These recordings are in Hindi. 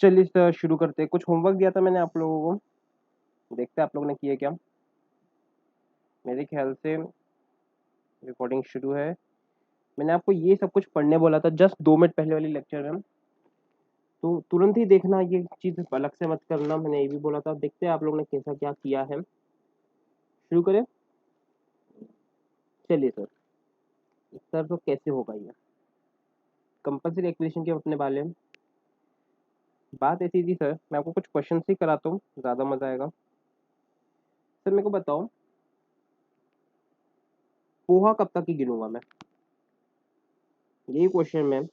चलिए सर शुरू करते हैं। कुछ होमवर्क दिया था मैंने आप लोगों को, देखते हैं आप लोगों ने किए क्या। मेरे ख्याल से रिकॉर्डिंग शुरू है। मैंने आपको ये सब कुछ पढ़ने बोला था जस्ट 2 मिनट पहले वाली लेक्चर में, तो तुरंत ही देखना, ये चीज़ अलग से मत करना। मैंने ये भी बोला था, देखते हैं आप लोगों ने कैसा क्या किया है। शुरू करें। चलिए सर। सर तो कैसे होगा ये, कंपल्सरी एक्विजिशन के अपने वाले में बात ऐसी थी सर। मैं आपको कुछ क्वेश्चन ही कराता हूँ, ज़्यादा मजा आएगा। सर मेरे को बताओ, पोहा कब तक ही गिनूंगा मैं, यही क्वेश्चन में।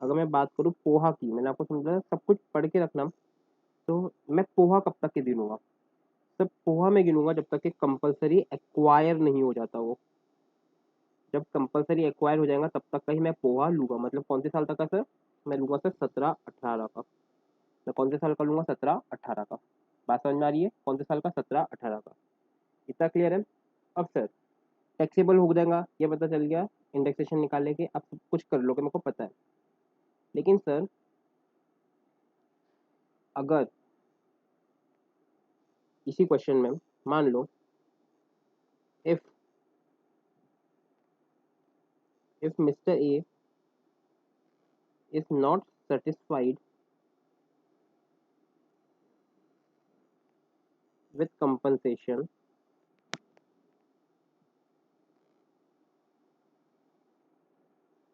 अगर मैं बात करूँ पोहा की, मैंने आपको समझा सब कुछ पढ़ के रखना, तो मैं पोहा कब तक के गिनूंगा। सब पोहा में गिनूंगा जब तक कि कंपलसरी एक्वायर नहीं हो जाता वो। जब कंपलसरी एक्वायर हो जाएगा तब तक का ही मैं पोहा लूंगा। मतलब कौन से साल तक का सर, मैं लूंगा सर 17-18 का। मैं कौन से साल का लूंगा, 17-18 का। बात समझ में आ रही है, कौन से साल का, 17-18 का। इतना क्लियर है। अब सर टैक्सेबल हो जाएगा ये पता चल गया, इंडेक्सेशन निकालने के अब सब कुछ कर लोगे, मेरे को पता है। लेकिन सर अगर इसी क्वेश्चन में मान लो if if Mr. A is not satisfied with compensation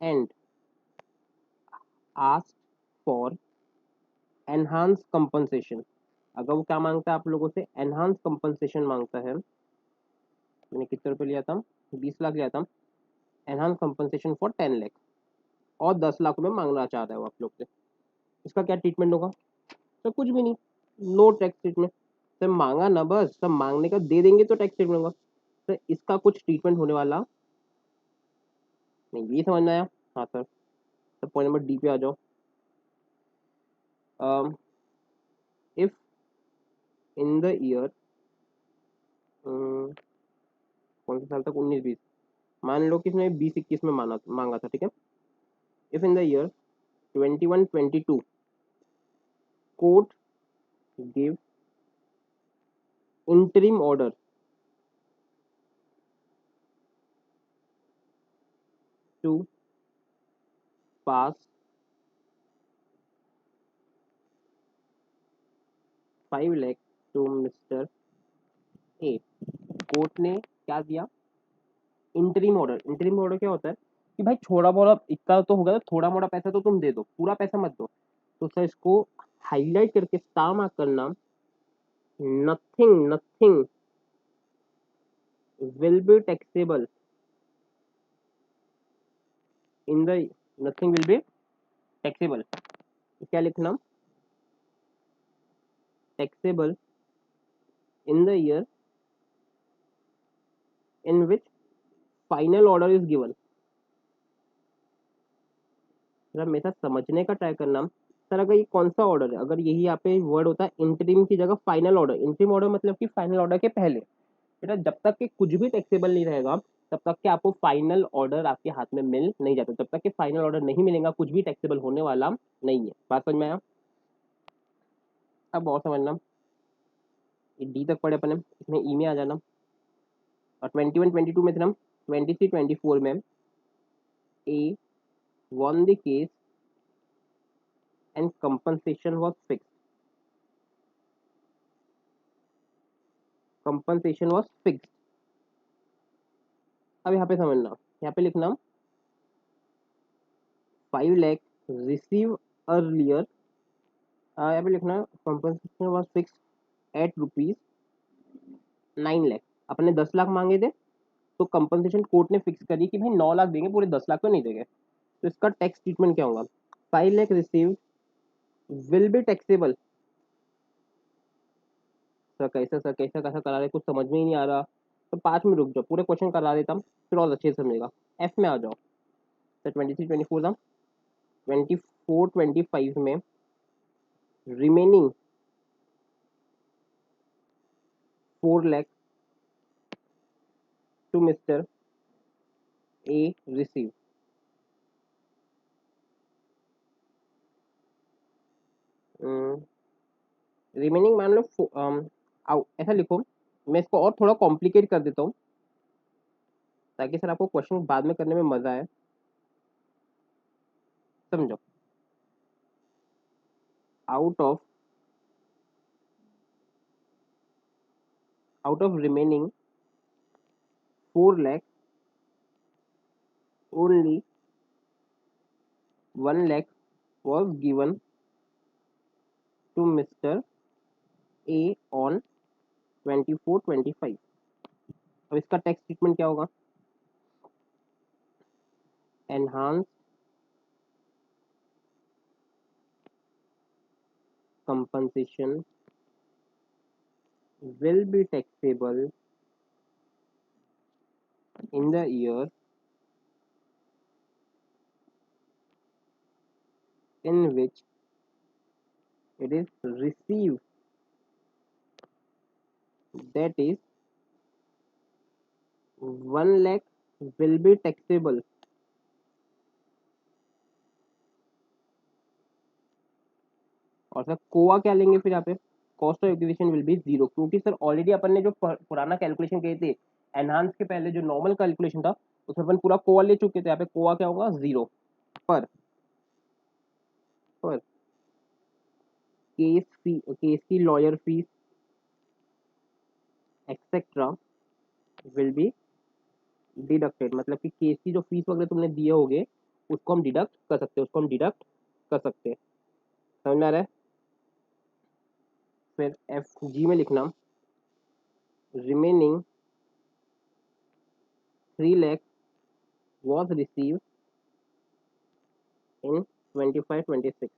and asked for enhanced compensation, अगर वो क्या मांगता है आप लोगों से, एनहांस कंपनसेशन मांगता है। मैंने कितने रुपए लिया था, 20 लाख लिया था। एनहांस कंपनसेशन फॉर 10 लाख, और 10 लाख रुपए मांगना चाहता है वो आप लोग से। इसका क्या ट्रीटमेंट होगा सर? कुछ भी नहीं, नो टैक्स ट्रीटमेंट। सर मांगा ना, बस सब मांगने का दे देंगे तो टैक्स ट्रीटमेंट होगा। सर इसका कुछ ट्रीटमेंट होने वाला नहीं, ये समझ में आया। हाँ sir. Sir point number D पे आ जाओ। इफ इन द ईयर, कौन से साल तक, 19-20, मान लो कि इसने 20-21 में मांगा था, ठीक है। If in the year 21-22 court give interim order to pass 5 lakh to mister A. Court ने क्या दिया, इंटरिम ऑर्डर। इंटरिम ऑर्डर क्या होता है कि भाई छोड़ा मोड़ा इतना तो होगा, थोड़ा मोड़ा पैसा तो तुम दे दो, पूरा पैसा मत दो। तो सर इसको हाईलाइट करके स्टार मार्क करना, nothing will be taxable in the, nothing will be taxable. क्या लिखना, taxable in the year in which final order is given. जरा मेरे साथ समझने का ट्राई करना सर। अगर ये कौन सा ऑर्डर है, अगर यही यहाँ पे वर्ड होता है इंटरिम की जगह फाइनल ऑर्डर। इंटरिम ऑर्डर मतलब कि फाइनल ऑर्डर के पहले। बेटा जब तक कि कुछ भी टैक्सेबल नहीं रहेगा तब तक कि आपको फाइनल ऑर्डर आपके हाथ में मिल नहीं जाता। जब तक कि फाइनल ऑर्डर नहीं मिलेगा कुछ भी टैक्सेबल होने वाला नहीं है। बात समझ में आया। अब और समझना, डी तक पढ़े अपने, इसमें ई में आ जाना। और 21-22 में थे हम, 23-24 में ए won the case and compensation was fixed. Compensation was fixed. अब यहाँ पे समझना, यहाँ पे लिखना 5 लाख रिसीव अर्लियर। यहाँ पे लिखना compensation was fixed at rupees 9 lakh. अपने 10 लाख मांगे थे, तो कंपनसेशन कोर्ट ने फिक्स करी कि भाई 9 लाख देंगे, पूरे 10 लाख तो नहीं देंगे। तो इसका टैक्स ट्रीटमेंट क्या होगा, 5 lakh receive will be taxable. Sir कैसा कैसा करा रहे, कुछ समझ में ही नहीं आ रहा। तो 5 मिनट रुक जाओ, पूरे क्वेश्चन करा देता हूँ, फिर और अच्छे से समझेगा। एफ में आ जाओ। तो 23-24 था, 24-25 में remaining 4 lakh to mister A receive. Remaining मान लो ऐसा लिखो, मैं इसको और थोड़ा कॉम्प्लिकेट कर देता हूँ ताकि सर आपको क्वेश्चन बाद में करने में मजा आए। समझो, out of remaining 4 lakh only 1 lakh was given to Mr. A on 24/25। अब इसका टैक्स ट्रीटमेंट क्या होगा? Enhance compensation will be taxable in the year in which it is received, that is 1 lakh will be taxable। और सर कोआ क्या लेंगे फिर यहाँ पे? Cost of acquisition will be 0, क्योंकि सर ऑलरेडी अपन ने जो पुराना कैलकुलेशन किए थे एनहांस के पहले जो नॉर्मल कैलकुलेशन था उसमें अपन पूरा कोआ ले चुके थे। यहाँ पे कोआ क्या होगा? 0 पर पर केस की lawyer fees etcetera will be deducted. मतलब कि केस की जो फीस वगैरह तुमने दिए होगे उसको हम डिडक्ट कर सकते हैं, उसको हम डिडक्ट कर सकते हैं। समझ में आ रहा है? फिर एफ जी में लिखना remaining 3 lakh was received in 25/26।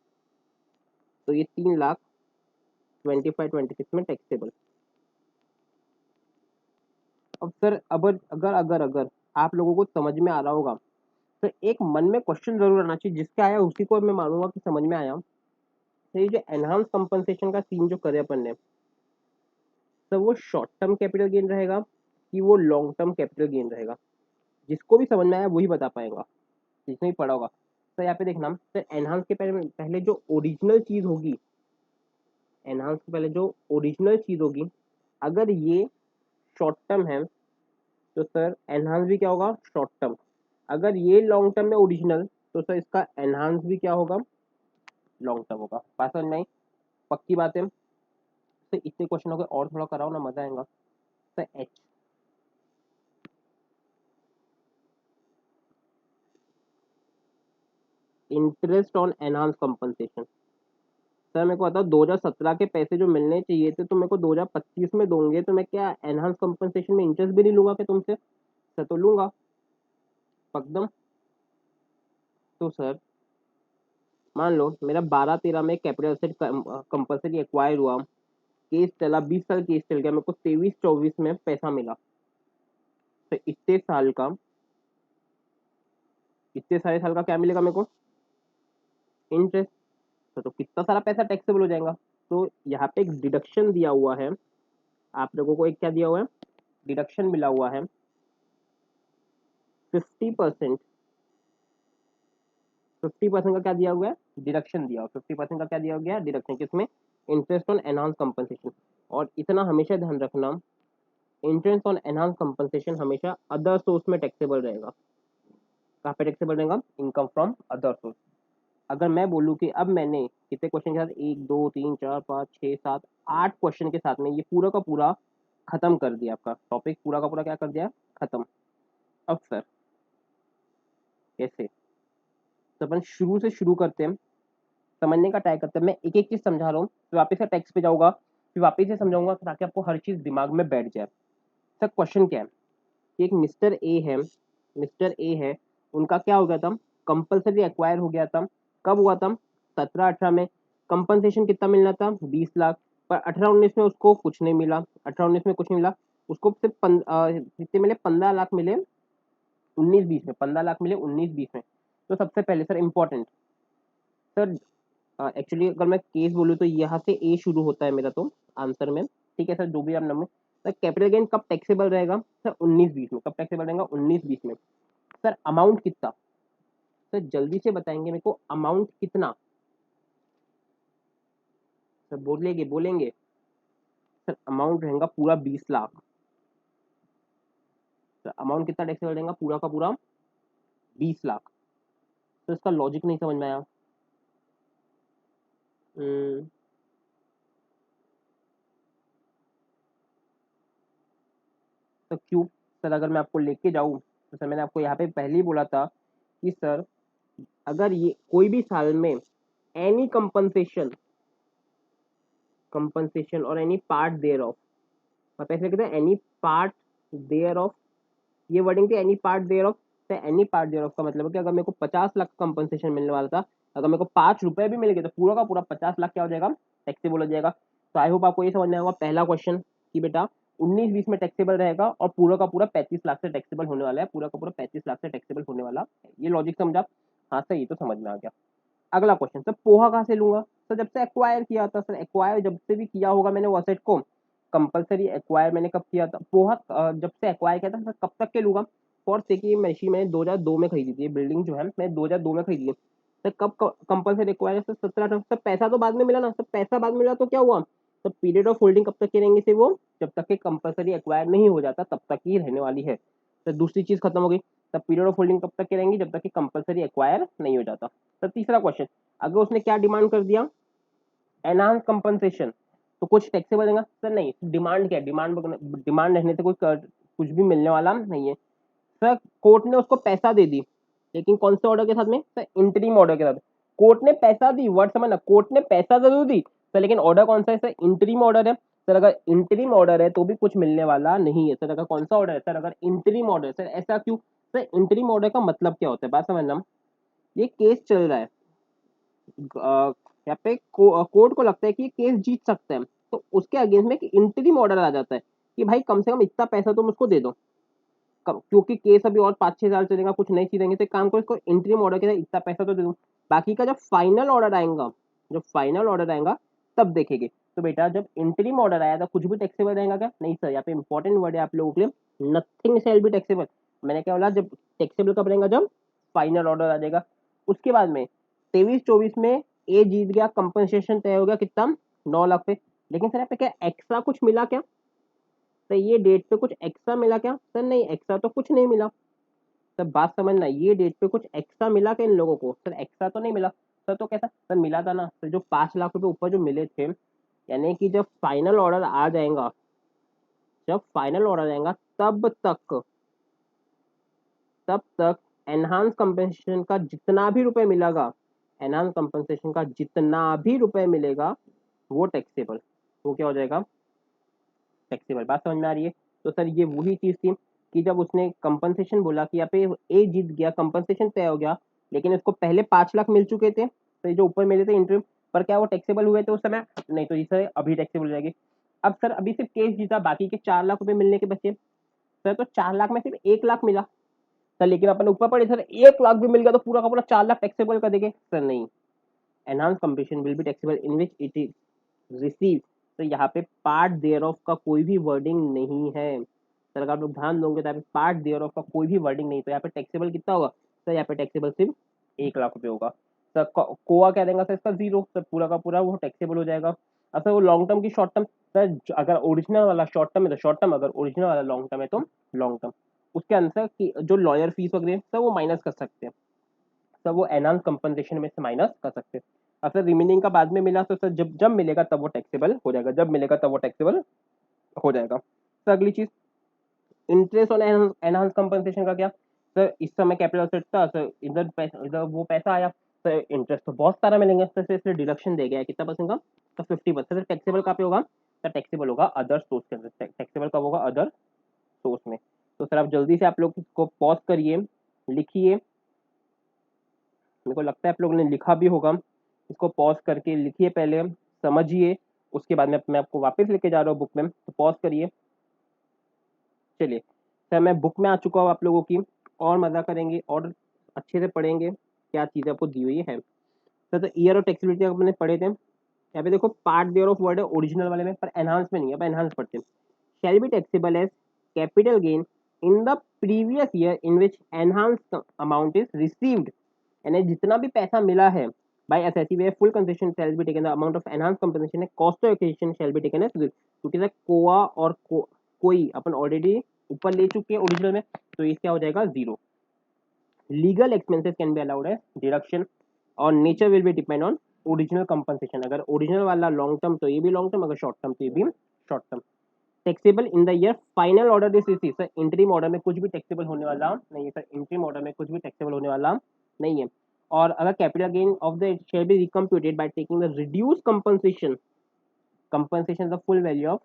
तो ये 3 लाख 25/26 में टैक्सेबल। अब सर अगर आप लोगों को समझ में आ रहा होगा तो एक मन में क्वेश्चन जरूर आना चाहिए, जिसका आया उसी को मैं मानूंगा कि समझ में आया। तो ये जो एनहांस कंपनसेशन का सीन जो करे अपन ने, तो वो शॉर्ट टर्म कैपिटल गेन रहेगा कि वो लॉन्ग टर्म कैपिटल गेन रहेगा? जिसको भी समझ में आया वही बता पाएगा, जिसने भी पढ़ा होगा। तो यहाँ पे देखना, तो एनहांस के पहले जो ओरिजिनल चीज होगी, एनहांस के पहले जो ओरिजिनल चीज होगी, अगर ये शॉर्ट टर्म है तो सर एनहांस भी क्या होगा? Short term. अगर ये लॉन्ग टर्म में ओरिजिनल, तो सर इसका एनहांस भी क्या होगा? लॉन्ग टर्म होगा। बात समझ में आई? पक्की बात है? तो इतने क्वेश्चन हो गए, और थोड़ा कराओ ना, मजा आएगा। Sir H, interest on enhance compensation. Sir मेरे को बताओ, 2017 के पैसे जो मिलने चाहिए थे तो मेरे को 2025 में दोगे, तो मैं क्या एनहांस कंपनसेशन में इंटरेस्ट भी नहीं लूंगा क्या तुमसे? सर तो लूंगा एकदम। तो सर मान लो मेरा 12-13 में कैपिटल एसेट कंपल्सरी एक्वायर हुआ, केस चला, 20 साल केस चल गया, मेरे को 23-24 में पैसा मिला। तो इतने सारे साल का क्या मिलेगा मेरे को? इंटरेस्ट। तो कितना सारा पैसा टैक्सेबल हो जाएगा? तो यहाँ पे एक डिडक्शन दिया हुआ है, आप लोगों को एक क्या दिया हुआ है? डिडक्शन मिला हुआ है 50%। 50% का क्या दिया हुआ है? डिडक्शन दिया हुआ। 50% का क्या दिया गया? डिडक्शन। किसमें? Interest on enhance compensation. और इतना हमेशा ध्यान रखना, इंटरेस्ट ऑन एनहांस कंपनसेशन हमेशा अदर सोर्स में टैक्सेबल रहेगा। कहाँ पे टैक्सेबल रहेगा? Income from other source. अगर मैं बोलूँ कि अब मैंने कितने क्वेश्चन के साथ, 1 2 3 4 5 6 7 8 क्वेश्चन के साथ में ये पूरा का पूरा खत्म कर दिया, आपका टॉपिक पूरा का पूरा क्या कर दिया? खत्म। अब सर कैसे? तो अपन शुरू से शुरू करते हैं, समझने का ट्राई करते हैं। मैं एक एक चीज समझा रहा हूँ, फिर वापस से टेक्स्ट पे जाऊंगा, फिर वापस से समझाऊंगा ताकि आपको हर चीज दिमाग में बैठ जाए। सर क्वेश्चन क्या है कि एक मिस्टर ए है, उनका क्या हो गया था? कंपल्सरी एक्वायर हो गया था। कब हुआ था? 17-18 में। कंपनसेशन कितना मिलना था? 20 लाख। पर 18-19 में उसको कुछ नहीं मिला। 18-19 में कुछ नहीं मिला उसको, सिर्फ कितने मिले? 15 लाख मिले 19-20 में। 15 लाख मिले 19-20 में। तो सबसे पहले सर इंपॉर्टेंट, सर एक्चुअली अगर मैं केस बोलूँ तो यहाँ से ए शुरू होता है मेरा तो आंसर में। ठीक है सर, जो भी आप नंबर, सर कैपिटल गेन कब टैक्सेबल रहेगा? सर 19-20 में। कब टैक्सेबल रहेगा? 19-20 में। सर अमाउंट कितना? सर जल्दी से बताएंगे मेरे को, अमाउंट कितना? सर बोलेंगे बोलेंगे सर अमाउंट रहेगा पूरा 20 लाख। सर अमाउंट कितना टैक्सेबल रहेगा पूरा का पूरा 20 लाख। तो इसका लॉजिक नहीं समझ में आया। हम्म, तो क्यों सर, अगर मैं आपको लेके जाऊं तो सर मैंने आपको यहाँ पे पहले ही बोला था कि सर अगर ये कोई भी साल में एनी कंपनसेशन कंपनसेशन और एनी पार्ट देयर ऑफ, और पैसे कहते हैं एनी पार्ट देयर ऑफ, ये वर्डिंग थी एनी पार्ट देयर ऑफ। तो एनी पार्ट देयर ऑफ का मतलब है कि अगर मेरे को 50 लाख कंपनसेशन मिलने वाला था, अगर मेरे को 5 रुपए भी मिल गए तो पूरा का पूरा 50 लाख क्या हो जाएगा, टैक्सेबल हो जाएगा। तो आई होप आपको ये समझ में आएगा पहला क्वेश्चन कि बेटा 19-20 में टैक्सेबल रहेगा और पूरा का पूरा 35 लाख से टैक्सेबल होने वाला है, पूरा का पूरा 35 लाख से टैक्सेबल होने वाला है। ये लॉजिक समझा? हाँ सर, ये तो समझ में आ गया। अगला क्वेश्चन सर, पोहा कहाँ से लूंगा? सर जब से एक्वायर किया था सर, एक्वायर जब से भी किया होगा मैंने वो असेट को, कंपलसरी एक्वायर मैंने कब किया था पोहा, जब से एक्वायर किया था सर कब तक के लूंगा? फॉर से कि मशीन मैंने 2002 में खरीदी थी, बिल्डिंग जो है मैंने 2002 में खरीदी थी। सर कब कंपलसरी एक्वायर? सर 17 सर पैसा तो बाद में मिला ना सर, पैसा बाद में मिला तो क्या हुआ? तो पीरियड ऑफ होल्डिंग कब तक के रहेंगे से वो, जब तक के कंपलसरी एक्वायर नहीं हो जाता तब तक ही रहने वाली है। तो दूसरी चीज खत्म हो गई। तब पीरियड ऑफ होल्डिंग कब तक के रहेंगी, जब तक कि कंपलसरी एक्वायर नहीं हो जाता। तो तीसरा क्वेश्चन, अगर उसने क्या डिमांड कर दिया, एनहांस कंपनसेशन, तो कुछ टैक्सेबल देगा? सर नहीं, डिमांड क्या है, डिमांड रहने से कुछ भी मिलने वाला नहीं है। सर कोर्ट ने उसको पैसा दे दी, लेकिन कौन से ऑर्डर के साथ में? सर इंटरिम ऑर्डर के साथ। कोर्ट ने पैसा दी, वर्ड समझना, कोर्ट ने पैसा जरूर दी सर, लेकिन ऑर्डर कौन सा है? सर इंटरिम ऑर्डर है। सर अगर इंटरिम ऑर्डर है तो भी कुछ मिलने वाला नहीं है। सर अगर कौन सा ऑर्डर है? सर अगर इंटरिम ऑर्डर। सर ऐसा क्यों? सर इंटरिम ऑर्डर का मतलब क्या होता है, बात समझना। ये केस चल रहा है, यहाँ पे कोर्ट को लगता है कि केस जीत सकते हैं, तो उसके अगेंस्ट में एक इंटरिम ऑर्डर आ जाता है कि भाई कम से कम इतना पैसा तुम उसको दे दो, क्योंकि केस अभी और 5-6 साल चलेगा, कुछ नहीं चीजेंगे, तो एक काम करो इसको इंटरिम ऑर्डर के साथ इतना पैसा तो दे दो। बाकी का जब फाइनल ऑर्डर आएगा, जब फाइनल ऑर्डर आएगा तब देखेंगे। तो बेटा जब इंटरिम ऑर्डर आया था कुछ भी टैक्सेबल रहेगा क्या? नहीं सर, यहाँ पे इंपॉर्टेंट वर्ड है आप लोगों के लिए, नथिंग शैल बी टैक्सेबल। मैंने क्या बोला, जब टैक्सेबल कब रहेगा? जब फाइनल ऑर्डर आ जाएगा। उसके बाद में 23-24 में ए जीत गया, कंपनसेशन तय हो गया कितना, 9 लाख पे। लेकिन सर यहाँ पे क्या एक्स्ट्रा कुछ मिला क्या? तो ये डेट पे कुछ एक्स्ट्रा मिला क्या? सर नहीं, एक्स्ट्रा तो कुछ नहीं मिला। सर बात समझना, ये डेट पे कुछ एक्स्ट्रा मिला क्या इन लोगों को? सर एक्स्ट्रा तो नहीं मिला। सर तो कैसा सर मिला था ना सर, जो 5 लाख रुपए ऊपर जो मिले थे, यानी कि जब फाइनल ऑर्डर आ जाएगा, जब फाइनल ऑर्डर आएगा तब तक एनहांस कंपनसेशन का जितना भी रुपए मिलेगा, एनहांस कंपनसेशन का जितना भी रुपए मिलेगा वो टैक्सेबल, वो क्या हो जाएगा, टैक्सेबल। बात समझ में आ रही है? तो सर ये वही चीज थी कि जब उसने कंपनसेशन बोला कि यहाँ पे ए जीत गया, कंपनसेशन तय हो गया, लेकिन इसको पहले 5 लाख मिल चुके थे, तो ये जो ऊपर मिले थे इंटरव्यू पर, क्या वो टैक्सेबल हुए थे उस समय? नहीं, तो सर अभी टैक्सेबल हो जाएगी। अब सर अभी सिर्फ केस जीता, बाकी के 4 लाख रुपए मिलने के बचे। सर तो 4 लाख में सिर्फ 1 लाख मिला सर, लेकिन अपन ऊपर पड़े सर 1 लाख भी मिल गया तो पूरा का पूरा 4 लाख टैक्सेबल कर देंगे? सर नहीं, enhance compensation will be taxable in which it is receive. तो यहाँ पे पार्ट देयर ऑफ का कोई भी वर्डिंग नहीं है सर, अगर आप लोग ध्यान दोगे तो यहाँ पे पार्ट देयर ऑफ का कोई भी वर्डिंग नहीं, तो यहाँ पे टैक्सेबल कितना होगा? सर यहाँ पे टैक्सेबल सिर्फ 1 लाख रुपए होगा। सर कोआ क्या देगा सर? इसका 0, सर पूरा का पूरा वो टैक्सेबल हो जाएगा। अब सर वो लॉन्ग टर्म की शॉर्ट टर्म, सर अगर ओरिजिनल वाला शॉर्ट टर्म है तो शॉर्ट टर्म, अगर ओरिजिनल वाला लॉन्ग टर्म है तो लॉन्ग टर्म। उसके आंसर की जो लॉयर फीस वगैरह सर वो माइनस कर सकते हैं सर, वो एनहांस कंपनसेशन में से माइनस कर सकते हैं। अब सर रिमेनिंग का बाद में मिला तो सर जब जब मिलेगा तब वो टैक्सेबल हो जाएगा, जब मिलेगा तब वो टैक्सेबल हो जाएगा। सर अगली चीज, इंटरेस्ट ऑन एनहांस कंपनसेशन का क्या? सर इस समय कैपिटल असेट था सर, इधर पैसा, इधर वो पैसा आया सर, इंटरेस्ट तो बहुत सारा मिलेंगे सर, इसलिए डिडक्शन दे गया कितना परसेंट का? तो 50%। टैक्सेबल कहाँ पे होगा? सर टैक्सेबल होगा अदर सोर्स के अंदर। टैक्सेबल कब होगा? अदर सोर्स में। तो सर आप जल्दी से आप लोग इसको पॉज करिए, लिखिए, मेरे को लगता है आप लोगों ने लिखा भी होगा, इसको पॉज करके लिखिए पहले, समझिए, उसके बाद में मैं आपको वापस लेके जा रहा हूँ बुक में, तो पॉज करिए। चलिए सर मैं बुक में आ चुका हूँ आप लोगों की, और मजा करेंगे और अच्छे से पढ़ेंगे क्या चीज़ आपको दी हुई है। सर तो ईयर और टैक्सेबिलिटी अपने पढ़े थे, यहाँ पे देखो पार्ट देयर ऑफ वर्ड है ओरिजिनल वाले में, पर एनहांस में नहीं है, अब एनहांस पढ़ते हैं। Shall be taxable as capital gain in the previous year in which enhance amount is received, यानी जितना भी पैसा मिला है by SSC way full concession shall be taken the amount of enhance compensation है cost of acquisition shall be taken है क्योंकि सर कोआ और कोई अपन ऑलरेडी ऊपर ले चुके हैं ओरिजिनल में, तो ये क्या हो जाएगा zero. Legal expenses can be allowed है डिडक्शन और nature will be depend on original compensation. अगर ओरिजिनल वाला लॉन्ग टर्म तो ये भी लॉन्ग टर्म, अगर शॉर्ट टर्म तो ये भी short term. Taxable in the year final order this receive, sir interim order में कुछ भी टैक्सेबल होने वाला नहीं है सर, इंटरिम ऑर्डर में कुछ भी टैक्सेबल होने वाला नहीं है। और अगर capital gain of the share be recomputed by taking the reduce compensation, compensation the full value of.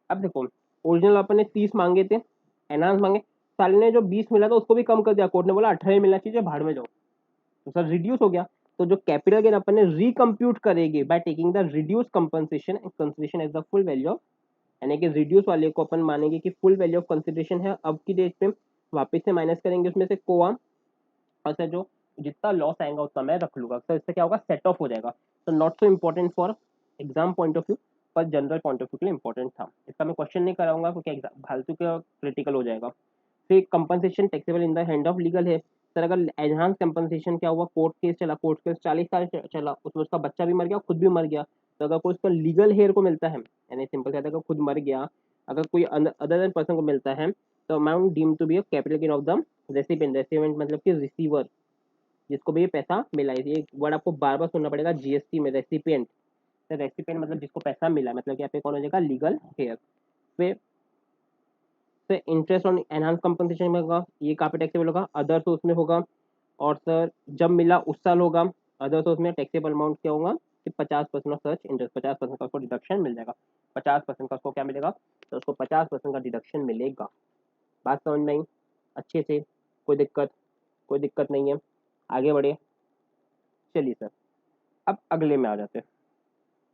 अब देखो ओरिजिनल अपन ने 30 मांगे थे, एनहांस मांगे, साले ने जो 20 मिला था उसको भी कम कर दिया, कोर्ट ने बोला 18 मिलना चाहिए, भाड़ में जाओ, तो सर रिड्यूस हो गया। तो जो कैपिटल गेन अपन ने रिकम्प्यूट करेंगे by taking the reduce compensation and consideration as the full value of, यानी कि रिड्यूस वाले को अपन मानेंगे कि फुल वैल्यू ऑफ कंसिडरेशन है अब की डेट पे, वापस से माइनस करेंगे उसमें से कोआ, और सर जो जितना लॉस आएगा उतना मैं रख लूंगा, सर इससे क्या होगा सेट ऑफ हो जाएगा। तो not so important for exam point of view, पर जनरल पॉइंट ऑफ व्यू के लिए इंपॉर्टेंट था। इसका मैं क्वेश्चन नहीं कराऊंगा क्योंकि एग्जाम फालतू का क्रिटिकल हो जाएगा। फिर compensation taxable in the hand of legal है, सर अगर एनहांस कंपनसेशन क्या हुआ, कोर्ट केस चला, कोर्ट केस 40 साल चला, उसमें उसका बच्चा भी मर गया, खुद भी मर गया, तो अगर कोई उसका लीगल हेयर को मिलता है, यानी सिंपल कहता है अगर खुद मर गया, अगर कोई अदर देन पर्सन को मिलता है, तो amount deem to be a capital gain of the recipient, recipient मतलब कि रिसीवर, जिसको भी ये पैसा मिला है। ये वर्ड आपको बार बार सुनना पड़ेगा जीएसटी में, रेसिपिएंट, तो रेसिपिएंट मतलब जिसको पैसा मिला, मतलब कि यहाँ पे कौन हो जाएगा लीगल हेयर। फिर sir interest on enhance compensation में होगा, ये कहाँ पे टैक्सेबल होगा, अदर सोर्स में होगा, और सर जब मिला उस साल होगा, अदर सोर्स में टैक्सेबल अमाउंट क्या होगा कि 50% ऑफ सच इंटरेस्ट, 50% का उसको डिडक्शन मिल जाएगा, 50% का उसको क्या मिलेगा, तो उसको 50% का डिडक्शन मिलेगा। बात समझ में आई अच्छे से, कोई दिक्कत नहीं है, आगे बढ़े। चलिए सर अब अगले में आ जाते हैं,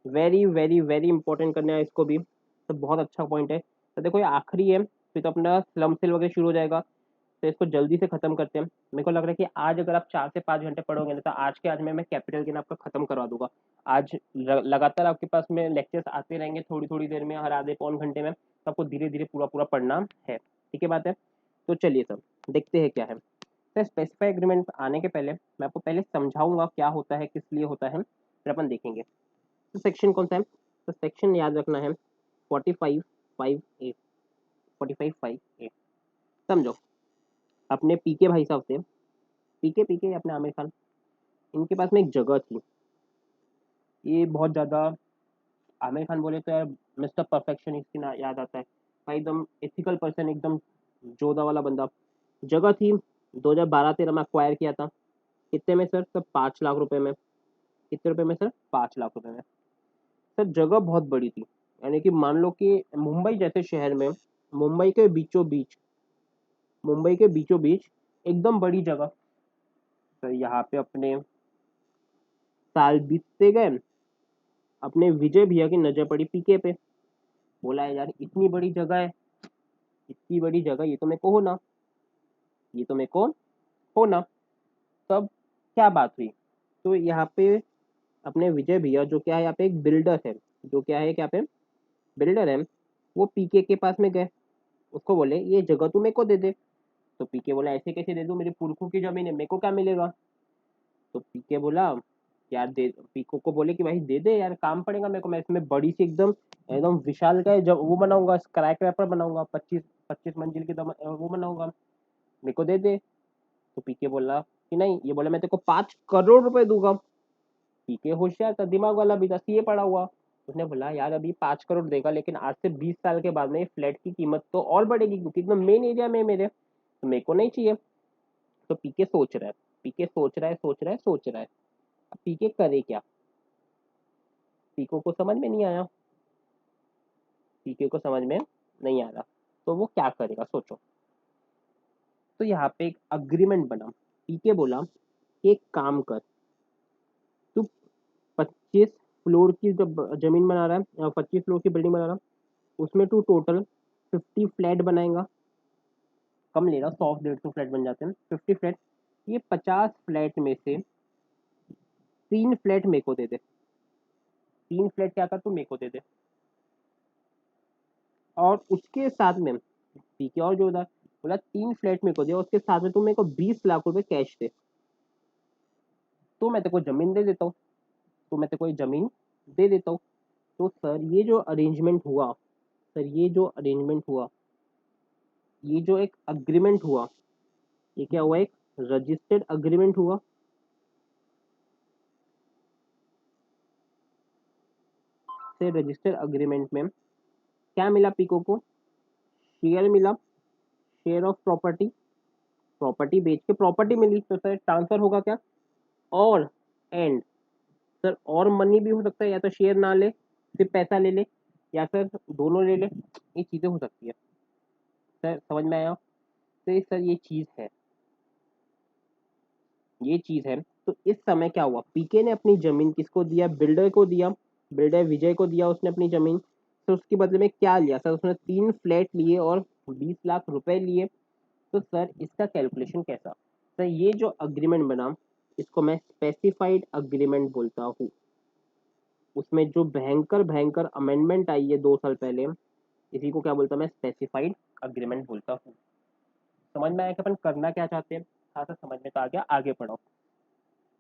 वेरी वेरी वेरी इंपॉर्टेंट करना है इसको भी, तो बहुत अच्छा पॉइंट है। तो देखो ये आखिरी है, फिर तो अपना स्लम सेल वगैरह शुरू हो जाएगा, तो इसको जल्दी से खत्म करते हैं। मेरे को लग रहा है कि आज अगर आप 4 से 5 घंटे पढ़ोगे ना, तो आज के आज में मैं कैपिटल गेन आपका खत्म करवा दूंगा। आज लगातार आपके पास में लेक्चर्स आते रहेंगे थोड़ी थोड़ी देर में, हर आधे पौन घंटे में, तो आपको धीरे धीरे पूरा पूरा पढ़ना है, ठीक है बात है। तो चलिए सब देखते हैं क्या है। तो स्पेसिफाई एग्रीमेंट आने के पहले मैं आपको पहले समझाऊंगा क्या होता है, किस लिए होता है, फिर अपन देखेंगे। तो सेक्शन कौन सा है, तो सेक्शन याद रखना है 45(5)(a), 45(5)(a), समझो। अपने पीके भाई साहब थे, पीके अपने आमिर खान, इनके पास में एक जगह थी, ये बहुत ज़्यादा, आमिर खान बोले तो यार मिस्टर परफेक्शनिस्ट की ना याद आता है भाई, एकदम एथिकल पर्सन, एकदम जोधा वाला बंदा। जगह थी, 2012-13 में अक्वायर किया था, कितने में सर, 5 लाख रुपए में। कितने रुपए में सर, 5 लाख रुपए में। सर जगह बहुत बड़ी थी, यानी कि मान लो कि मुंबई जैसे शहर में, मुंबई के बीचों बीच, मुंबई के बीचों बीच एकदम बड़ी जगह। तो यहाँ पे अपने साल बीतते गए, अपने विजय भैया की नजर पड़ी पीके पे, बोला है यार इतनी बड़ी जगह है, इतनी बड़ी जगह, ये तो मेरे को होना, ये तो मेरे को होना। तब क्या बात हुई, तो यहाँ पे अपने विजय भैया जो क्या है यहाँ पे एक बिल्डर है, जो क्या है क्या पे बिल्डर है, वो पीके के पास में गए, उसको बोले ये जगह तू मेरे को दे दे। तो पीके बोला ऐसे कैसे दे दूं, मेरे पुरखों की जमीन है, मेरे को क्या मिलेगा। तो पीके बोला यार दे, पीको को बोले कि भाई दे दे यार, काम पड़ेगा मेरे को, मैं इसमें बड़ी सी एकदम एकदम विशाल का जब वो बनाऊंगा, स्काई क्रैपर बनाऊंगा, 25-25 मंजिल की वो बनाऊंगा, मेरे को दे दे। तो पीके बोला कि नहीं, ये बोला मैं तेरे को 5 करोड़ रुपए दूंगा। पीके होशियार था, दिमाग वाला भी था, सीए पढ़ा हुआ, उसने बोला यार अभी 5 करोड़ देगा, लेकिन आज से 20 साल के बाद में फ्लैट की कीमत तो और बढ़ेगी, क्योंकि एकदम मेन एरिया में है मेरे, तो मेरे को नहीं चाहिए। तो पीके सोच रहा है, पीके सोच रहा है, सोच रहा है, सोच रहा है, अब पीके करे क्या, पीको को समझ में नहीं आया, पीके को समझ में नहीं आ रहा, तो वो क्या करेगा सोचो। तो यहाँ पे एक अग्रीमेंट बना, पीके बोला कि एक काम कर, तू 25 फ्लोर की जब जमीन बना रहा है, 25 फ्लोर की बिल्डिंग बना रहा है, उसमें तू टोटल 50 फ्लैट बनाएगा, कम ले रहा, 100-150 फ्लैट बन जाते हैं, 50 फ्लैट, ये 50 फ्लैट में से 3 फ्लैट मेरे को दे दे, 3 फ्लैट क्या कर तू मेरे को दे दे, और उसके साथ में ठीक है, और जो उधर बोला 3 फ्लैट मेरे को दे, और उसके साथ में तू मेरे को 20 लाख रुपए कैश दे। तो मैं तेरे को जमीन दे देता हूँ, तो मैं तेरे को ये जमीन दे देता हूँ। तो सर ये जो अरेंजमेंट हुआ, सर ये जो अरेंजमेंट हुआ, ये जो एक अग्रीमेंट हुआ, ये क्या हुआ, एक रजिस्टर्ड अग्रीमेंट हुआ। से रजिस्टर्ड अग्रीमेंट में क्या मिला पीको को, शेयर मिला, शेयर ऑफ प्रॉपर्टी, प्रॉपर्टी बेच के प्रॉपर्टी मिली, तो सर ट्रांसफर होगा क्या, और एंड सर और मनी भी हो सकता है, या तो शेयर ना ले सिर्फ पैसा ले ले, या फिर दोनों ले ले, ये चीजें हो सकती है। सर समझ में आया, तो ये सर ये चीज है, ये चीज है। तो इस समय क्या हुआ, पीके ने अपनी जमीन किसको दिया, बिल्डर को दिया, बिल्डर विजय को दिया उसने अपनी जमीन। तो उसके बदले में क्या लिया सर, उसने 3 फ्लैट लिए और 20 लाख रुपए लिए। तो सर इसका कैलकुलेशन कैसा, सर ये जो अग्रीमेंट बना, इसको मैं स्पेसिफाइड अग्रीमेंट बोलता हूँ। उसमें जो भयंकर भयंकर अमेंडमेंट आई है 2 साल पहले, इसी को क्या बोलता हूँ मैं, स्पेसिफाइड अग्रीमेंट बोलता हूँ। समझ में आया कि अपन करना क्या चाहते हैं, हाँ सर समझ में तो आ गया, आगे पढ़ो।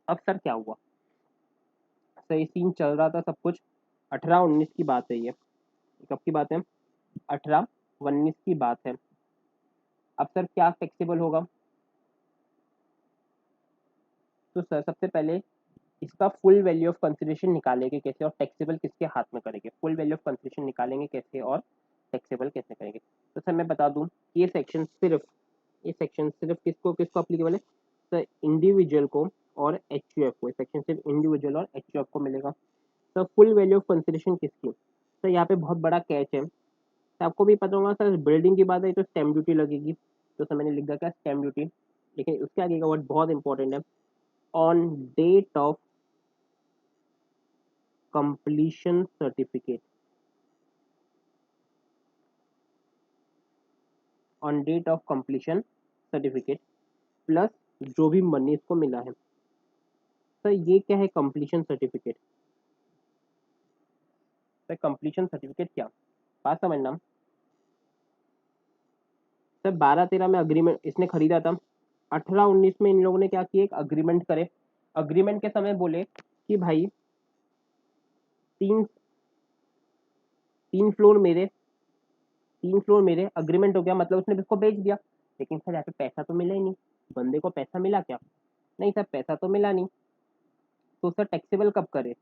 अब सर क्या हुआ, सही सीन चल रहा था सब कुछ, 18-19 की बात है ये, कब की बात है, 18-19 की बात है। अब सर क्या टैक्सेबल होगा, तो सर सबसे पहले इसका फुल वैल्यू ऑफ कंसिडरेशन निकालेंगे कैसे, और टैक्सेबल किसके हाथ में करेंगे, फुल वैल्यू ऑफ कंसिडरेशन निकालेंगे कैसे और टैक्सेबल कैसे करेंगे। तो सर मैं बता दूं, ये सेक्शन सिर्फ, ये सेक्शन सिर्फ किसको किसको अप्लीकेबल है, सर इंडिविजुअल को और एचयूएफ को, सेक्शन सिर्फ इंडिविजुअल और एचयूएफ को मिलेगा। Sir full value of consideration किसकी, सर यहाँ पे बहुत बड़ा कैच है, तो आपको भी पता होगा सर, बिल्डिंग की बात है तो स्टैम्प ड्यूटी लगेगी, तो सर मैंने लिख दिया क्या, स्टैम्प ड्यूटी। लेकिन उसके आगे का वर्ड बहुत इंपॉर्टेंट है, on date of completion certificate, on date of completion certificate plus जो भी मनी इसको मिला है। सर ये क्या है completion certificate, sir completion certificate क्या, बात समझना। सर 12-13 में अग्रीमेंट इसने खरीदा था, 18-19 में इन लोगों ने क्या किया, एक अग्रीमेंट करे। अग्रीमेंट के समय बोले कि भाई तीन 3 फ्लोर मेरे, 3 फ्लोर मेरे, अग्रीमेंट हो गया, मतलब उसने इसको बेच दिया। लेकिन सर यहाँ पे पैसा तो मिला ही नहीं, बंदे को पैसा मिला क्या, नहीं सर पैसा तो मिला नहीं। तो सर टैक्सेबल कब करे,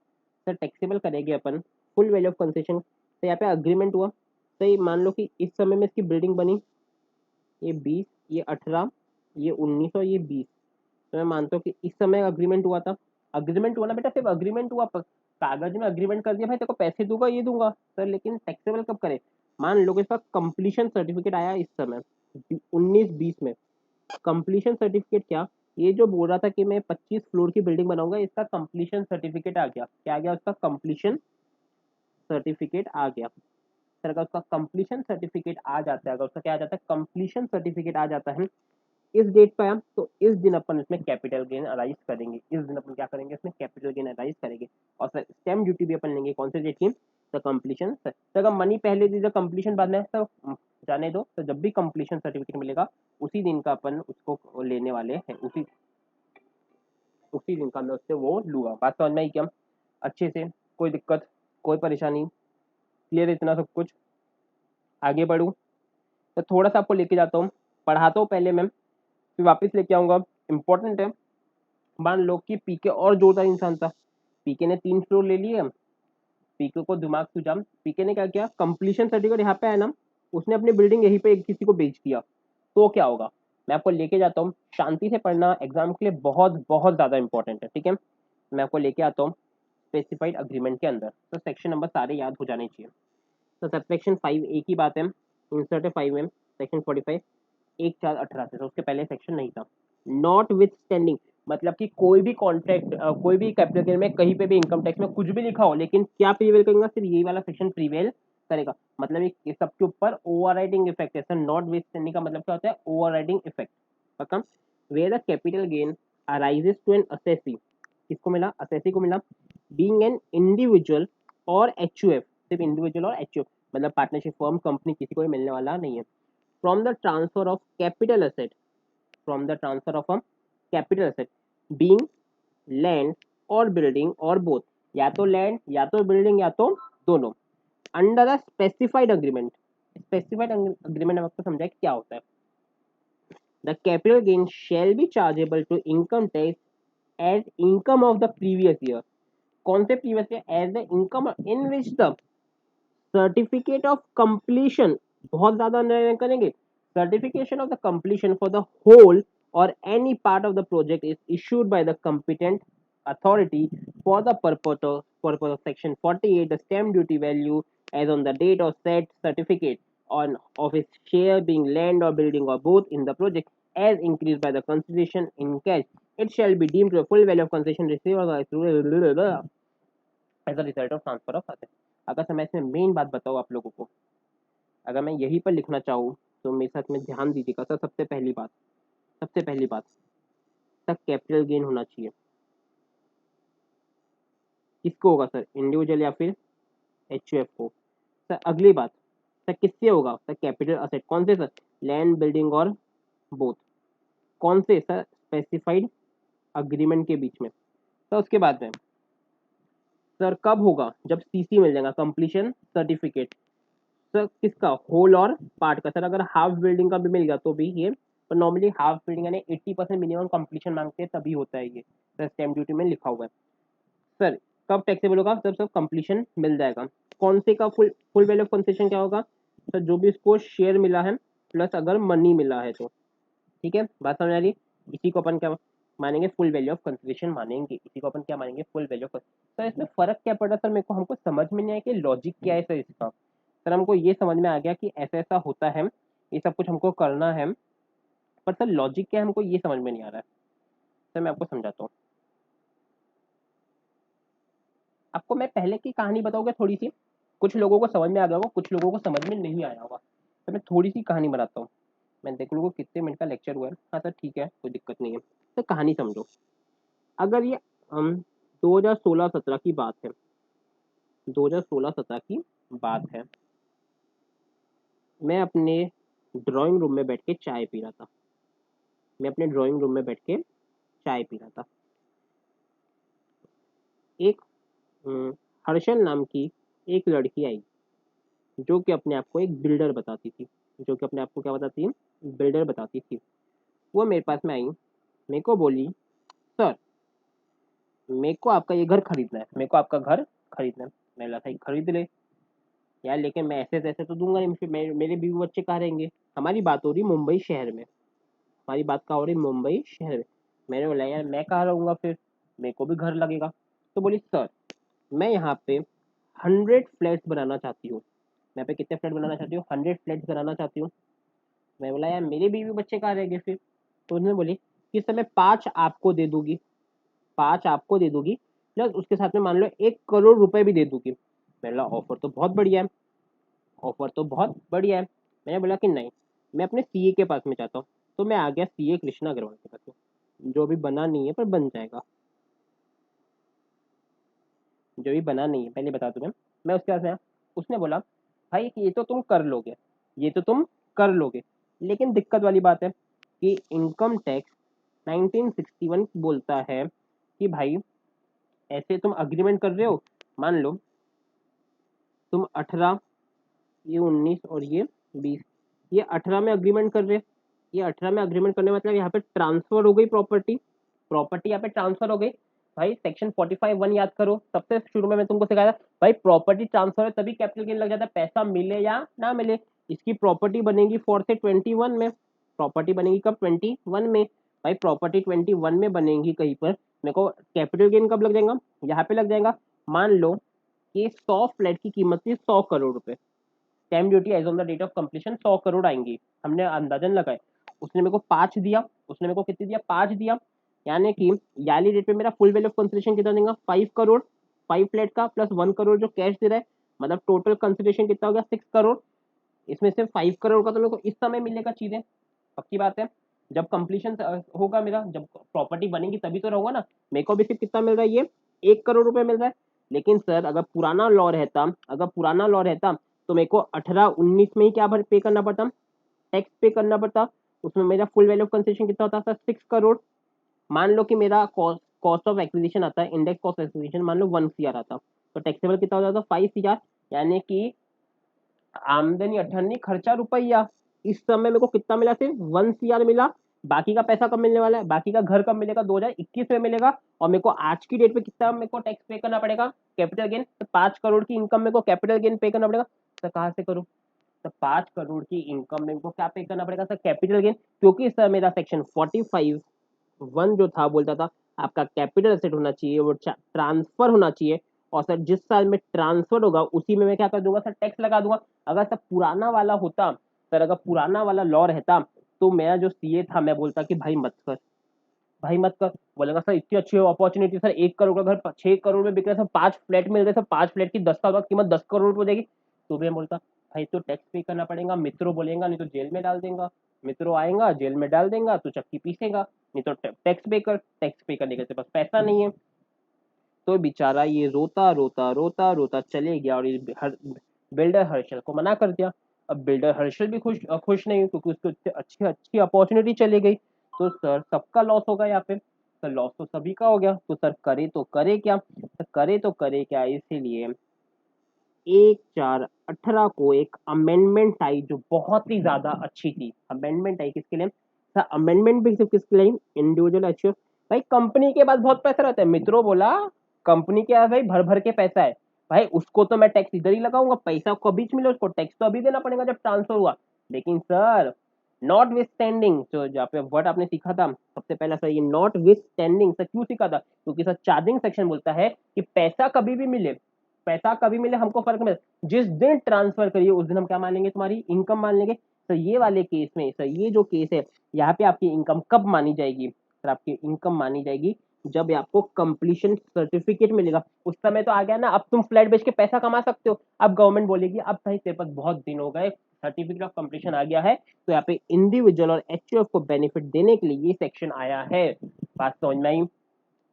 सर टैक्सेबल करेंगे अपन फुल वैल्यू ऑफ कंसेशन। तो यहाँ पे अग्रीमेंट हुआ, तो ये मान लो कि इस समय में इसकी बिल्डिंग बनी, ये 20, ये 18, ये 19 और ये 20। तो मैं मानता हूँ कि इस समय अग्रीमेंट हुआ था। अग्रीमेंट हुआ ना बेटा, सिर्फ अग्रीमेंट हुआ, कागज में अग्रीमेंट कर दिया भाई तेरे को पैसे दूंगा ये दूंगा सर, लेकिन टैक्सेबल कब करे, मान लो कि इसका कंप्लीशन सर्टिफिकेट आया इस समय 19-20 में। कंप्लीशन सर्टिफिकेट क्या, ये जो बोल रहा था कि मैं 25 फ्लोर की बिल्डिंग बनाऊंगा, इसका कंप्लीशन सर्टिफिकेट आ गया, क्या आ गया, उसका कंप्लीशन सर्टिफिकेट आ गया। सर अगर उसका कंप्लीशन सर्टिफिकेट आ जाता है, अगर उसका क्या आ जाता है, कंप्लीशन सर्टिफिकेट आ जाता है इस डेट पर, तो इस दिन अपन इसमें कैपिटल गेन अराइज करेंगे, इस दिन अपन क्या करेंगे, इसमें कैपिटल गेन अराइज करेंगे। और सर स्टैम्प ड्यूटी भी अपन लेंगे कौन से डेट की, द कंप्लीशन। सर अगर मनी पहले दीजिए कंप्लीशन बाद में, तो जाने दो, तो जब भी कंप्लीशन सर्टिफिकेट मिलेगा उसी दिन का अपन उसको लेने वाले हैं, उसी दिन का मैं उससे वो लूंगा। बात समझ में आई क्या, अच्छे से, कोई दिक्कत, कोई परेशानी, क्लियर इतना सब कुछ। आगे बढ़ूँ तो थोड़ा सा आपको लेके जाता हूँ, पढ़ाता हूँ पहले मैं, फिर वापस लेके आऊंगा। इंपॉर्टेंट है, मान लो कि पीके और जोरदार इंसान था, पीके ने 3 फ्लोर ले लिए, पीके को दिमाग सूझा, पीके ने क्या किया, कंप्लीशन सर्टिफिकेट यहाँ पे है ना, उसने अपनी बिल्डिंग यहीं पे किसी को बेच दिया, तो क्या होगा, मैं आपको लेके जाता हूँ, शांति से पढ़ना, एग्जाम के लिए बहुत बहुत ज्यादा इंपॉर्टेंट है, ठीक है। मैं आपको लेके आता हूँ स्पेसिफाइड अग्रीमेंट के अंदर, तो सेक्शन नंबर सारे याद हो जाने चाहिए। तो सबसेक्शन 5A की बात है, इंसर्ट है 5M, सेक्शन 45, 1/4/18 से, तो उसके पहले सेक्शन नहीं था। नॉट विथ स्टैंडिंग, मतलब कि कोई भी कॉन्ट्रैक्ट, कोई भी कैपिटल गेन में कहीं पे भी इनकम टैक्स में कुछ भी लिखा हो, लेकिन क्या प्रीवेल करेगा, सिर्फ यही वाला सेक्शन प्रीवेल करेगा। मतलब ये सबके ऊपर ओवरराइडिंग इफेक्ट है सर, नॉट विथ स्टैंडिंग का मतलब क्या होता है, ओवरराइडिंग इफेक्ट। पक्का, where the capital gain arises to an assessee, किसको मिला, असेसी को मिला, बीइंग एन इंडिविजुअल और एचयूएफ, सिर्फ इंडिविजुअल और एचयूएफ, मतलब पार्टनरशिप फर्म कंपनी किसी को भी मिलने वाला नहीं है। From the transfer of capital asset, from the transfer of a capital asset being land और बिल्डिंग और बोथ, या तो लैंड या तो बिल्डिंग या तो दोनों, under a specified agreement. Specified agreement हम आपको समझाए क्या होता है। The capital gain shall be chargeable to income tax as income of the previous year. कौन से previous year? As the income in which the certificate of completion, बहुत ज्यादा निर्णय करेंगे, certification of the completion for the whole or any part of the project is issued by the competent authority for the purpose of section 48, the stamp duty value as on the date of said certificate on of its share being land or building or both in the project as increased by the consideration in cash, it shall be deemed to a full value of concession received as a result of transfer of assets। अगर मैं इसमें मेन बात बताऊँ आप लोगों को, अगर मैं यहीं पर लिखना चाहूँ तो मेरे साथ में ध्यान दीजिएगा सर। सबसे पहली बात तक कैपिटल गेन होना चाहिए। किसको होगा सर? इंडिविजुअल या फिर एचयूएफ को। सर अगली बात, सर किससे होगा? Sir capital asset. कौन से सर? लैंड बिल्डिंग और बोथ। कौन से सर? स्पेसिफाइड अग्रीमेंट के बीच में। सर उसके बाद में सर कब होगा? जब सीसी मिल जाएगा, कंप्लीशन सर्टिफिकेट। सर किसका? होल और पार्ट का। सर अगर हाफ बिल्डिंग का भी मिल गया तो भी ये, पर नॉर्मली हाफ बिल्डिंग यानी 80% मिनिमम कंप्लीशन मांगते हैं, तभी होता है ये। सर स्टैम्प ड्यूटी में लिखा हुआ है। सर कब टैक्सेबल होगा? जब सब कंप्लीशन मिल जाएगा। कौन से का फुल वैल्यू ऑफ कंसेशन क्या होगा? सर जो भी इसको शेयर मिला है प्लस अगर मनी मिला है तो। ठीक है, बात समझ आ रही? इसी को अपन क्या मानेंगे? फुल वैल्यू ऑफ कंसिडरेशन मानेंगे। इसी को अपन क्या मानेंगे? Full value of. सर इसमें फर्क क्या पड़ा सर? मेरे को हमको समझ में नहीं आया कि लॉजिक क्या है सर इसका। सर हमको ये समझ में आ गया कि ऐसा ऐसा होता है, ये सब कुछ हमको करना है, पर सर लॉजिक क्या है हमको ये समझ में नहीं आ रहा है। सर मैं आपको समझाता हूँ। आपको मैं पहले की कहानी बताऊंगा थोड़ी सी, कुछ लोगों को समझ में आ गया होगा, कुछ लोगों को समझ में नहीं आया होगा। तो मैं थोड़ी सी कहानी बताता हूँ। मैं देख लूँगा कितने मिनट का लेक्चर हुआ है। हाँ सर ठीक है, कोई दिक्कत नहीं है। तो कहानी समझो। अगर ये 2016-17 की बात है, 2016-17 की बात है, मैं अपने ड्राइंग रूम में बैठ के चाय पी रहा था। मैं अपने ड्राइंग रूम में बैठ के चाय पी रहा था। एक हर्षल नाम की एक लड़की आई, जो कि अपने आप को एक बिल्डर बताती थी। जो कि अपने आप को क्या बताती है? बिल्डर बताती थी। वो मेरे पास में आई, मेरे को बोली, सर मेरे को आपका ये घर खरीदना है, मेरे को आपका घर खरीदना है। मैंने बोला खरीद ले यार, लेकिन मैं ऐसे तैसे तो दूंगा नहीं, फिर मेरे बीवी बच्चे कहाँ रहेंगे? हमारी बात हो रही मुंबई शहर में, हमारी बात कहाँ हो रही? मुंबई शहर में। मैंने बोला यार मैं कहाँ रहूँगा, फिर मेरे को भी घर लगेगा। तो बोली सर मैं यहाँ पे 100 फ्लैट्स बनाना चाहती हूँ। मैं पे कितने फ्लैट बनाना चाहती हूँ? 100 फ्लैट्स बनाना चाहती हूँ। मैं बोला यार मेरे बीवी बच्चे कहाँ रहेंगे फिर? तो उन्होंने बोली कि सर मैं 5 आपको दे दूंगी, 5 आपको दे दूंगी, प्लस उसके साथ में मान लो 1 करोड़ रुपए भी दे दूंगी। मैंने बोला ऑफर तो बहुत बढ़िया है, ऑफर तो बहुत बढ़िया है। मैंने बोला कि नहीं, मैं अपने सीए के पास में चाहता हूँ। तो मैं आ गया सीए कृष्णा अग्रवाल के पास में, जो भी बना नहीं है पर बन जाएगा, जो भी बना नहीं है पहले बता दूं मैं उसके पास में आया। उसने बोला भाई ये तो तुम कर लोगे, ये तो तुम कर लोगे, लेकिन दिक्कत वाली बात है कि इनकम टैक्स 1961 बोलता है कि भाई ऐसे तुम अग्रीमेंट कर रहे हो, मान लो तुम 18, ये 19 और ये 20, ये 18 में अग्रीमेंट कर रहे हैं। ये 18 में अग्रीमेंट करने मतलब यहाँ पे ट्रांसफर हो गई प्रॉपर्टी, प्रॉपर्टी यहाँ पे ट्रांसफर हो गई। भाई सेक्शन 45(1) याद करो, सबसे शुरू में मैं तुमको सिखाया था भाई प्रॉपर्टी ट्रांसफर है तभी कैपिटल गेन लग जाता है, पैसा मिले या ना मिले। इसकी प्रॉपर्टी बनेगी 4 से 21 में, प्रॉपर्टी बनेगी कब? 21 में। भाई प्रॉपर्टी 21 में बनेगी कहीं पर, मेरे को कैपिटल गेन कब लग जाएगा? यहाँ पे लग जाएगा। मान लो कि 100 फ्लैट की कीमत थी 100 करोड़ रुपए, stamp duty as on the date of completion 100 crore आएंगी। हमने अंदाजन लगाए, उसने मेरे को 5 दिया, उसने मेरे को कितनी दिया? 5 दिया। यानी कि याली रेट पे मेरा फुल वैल्यू ऑफ कंसिडरेशन कितना देगा? 5 करोड़, 5 फ्लैट का प्लस 1 करोड़ जो कैश दे रहा है, मतलब टोटल कंसिडरेशन कितना हो गया? 6 करोड़। इसमें से 5 करोड़ का तो मेरे को इस समय मिलेगा चीजें, पक्की बात है। जब कंप्लीशन होगा मेरा, जब प्रॉपर्टी बनेगी तभी तो रहूंगा ना। मेरे को भी सिर्फ कितना मिल रहा है? ये 1 करोड़ रुपए मिल रहा है। लेकिन सर अगर पुराना लॉ रहता, अगर पुराना लॉ रहता तो मेरे को 18-19 में ही क्या भर पे करना पड़ता? टैक्स पे करना पड़ता। उसमें मेरा फुल वैल्यू ऑफ कंसेशन कितना होता था? 6 करोड़। मान लो कि मेरा कॉस्ट कॉस्ट ऑफ एक्विजिशन आता है, इंडेक्स कॉस्ट एक्विजिशन मान लो 1 CR आता, तो टैक्सेबल कितना हो जाता 5 CR, यानी कि आमदनी 98, खर्चा रुपया। इस समय मेरे को कितना मिला, सिर्फ 1 CR मिला। बाकी का पैसा कब मिलने वाला है, बाकी का घर कब मिलेगा, 2021 में मिलेगा। और मेरे को आज की डेट पे कितना मेरे को टैक्स पे करना पड़ेगा, कैपिटल गेन। तो 5 करोड़ की इनकम मेरे को कैपिटल गेन पे करना पड़ेगा। तो कहाँ से करूँ, तो 5 करोड़ की इनकम में को क्या पे करना पड़ेगा सर, कैपिटल गेन। क्योंकि सर मेरा सेक्शन 45(1) जो था बोलता था आपका कैपिटल एसेट होना चाहिए, वो ट्रांसफर होना चाहिए। और सर जिस साल में ट्रांसफर होगा उसी में मैं क्या कर दूंगा सर, टैक्स लगा दूंगा। अगर सर पुराना वाला होता, सर अगर पुराना वाला लॉ रहता, तो मेरा जो सीए था मैं बोलता कि भाई मत कर, भाई मत कर। बोलेगा सर इतनी अच्छी अपॉर्चुनिटी, सर 1 करोड़ का घर 6 करोड़ में बिक रहा है, सर 5 फ्लैट मिल रहे, सर 5 फ्लैट की 10 साल बाद कीमत 10 करोड़ हो जाएगी। तो मैं बोलता भाई तो टैक्स पे करना पड़ेगा, मित्रों बोलेगा नहीं तो जेल में डाल देगा, मित्रों आएगा जेल में डाल देगा तो चक्की पीसेगा, नहीं तो टैक्स पे कर, टैक्स पे करने के तेरे पास पैसा नहीं है। तो बेचारा ये रोता रोता रोता रोता चले गया और बिल्डर हर्षल को मना कर दिया। अब बिल्डर हर्षल भी खुश नहीं, क्योंकि उसको अच्छी अच्छी अपॉर्चुनिटी चली गई। तो सर सबका लॉस होगा यहाँ पे, सर लॉस तो सभी का हो गया। तो सर करे तो करे क्या, तो करे तो करे क्या, इसीलिए 1/4/18 को एक अमेंडमेंट आई जो बहुत ही ज्यादा अच्छी थी। अमेंडमेंट आई किसके लिए सर, अमेंडमेंट भी सिर्फ किसके लिए, इंडिविजुअल एचयूएफ। भाई कंपनी के पास बहुत पैसा रहता है, मित्रों बोला कंपनी के पास भाई भर भर के पैसा है, भाई उसको तो मैं टैक्स इधर ही लगाऊंगा, पैसा को बीच मिले, उसको टैक्स तो अभी देना पड़ेगा जब ट्रांसफर हुआ। लेकिन सर नॉट विथ स्टैंडिंग, जो जहाँ पे वर्ड आपने सीखा था सबसे पहला सर, ये नॉट विथ स्टैंडिंग सर क्यों सीखा था, क्योंकि सर चार्जिंग सेक्शन बोलता है कि पैसा कभी भी मिले, पैसा कभी मिले हमको फर्क नहीं, जिस दिन ट्रांसफर करिए उस दिन हम क्या मान लेंगे, तुम्हारी इनकम मान लेंगे। सर ये वाले केस में, सर ये जो केस है यहाँ पे आपकी इनकम कब मानी जाएगी, सर आपकी इनकम मानी जाएगी जब आपको कंप्लीशन सर्टिफिकेट मिलेगा। उस समय तो आ गया ना, अब तुम फ्लैट बेच के पैसा कमा सकते हो। अब गवर्नमेंट बोलेगी अब भाई तेरे पास बहुत दिन हो गए, सर्टिफिकेट ऑफ कंप्लीशन आ गया है, तो यहाँ पे इंडिविजुअल और एचयूएफ को बेनिफिट देने के लिए ये सेक्शन आया है। बात समझ में आई,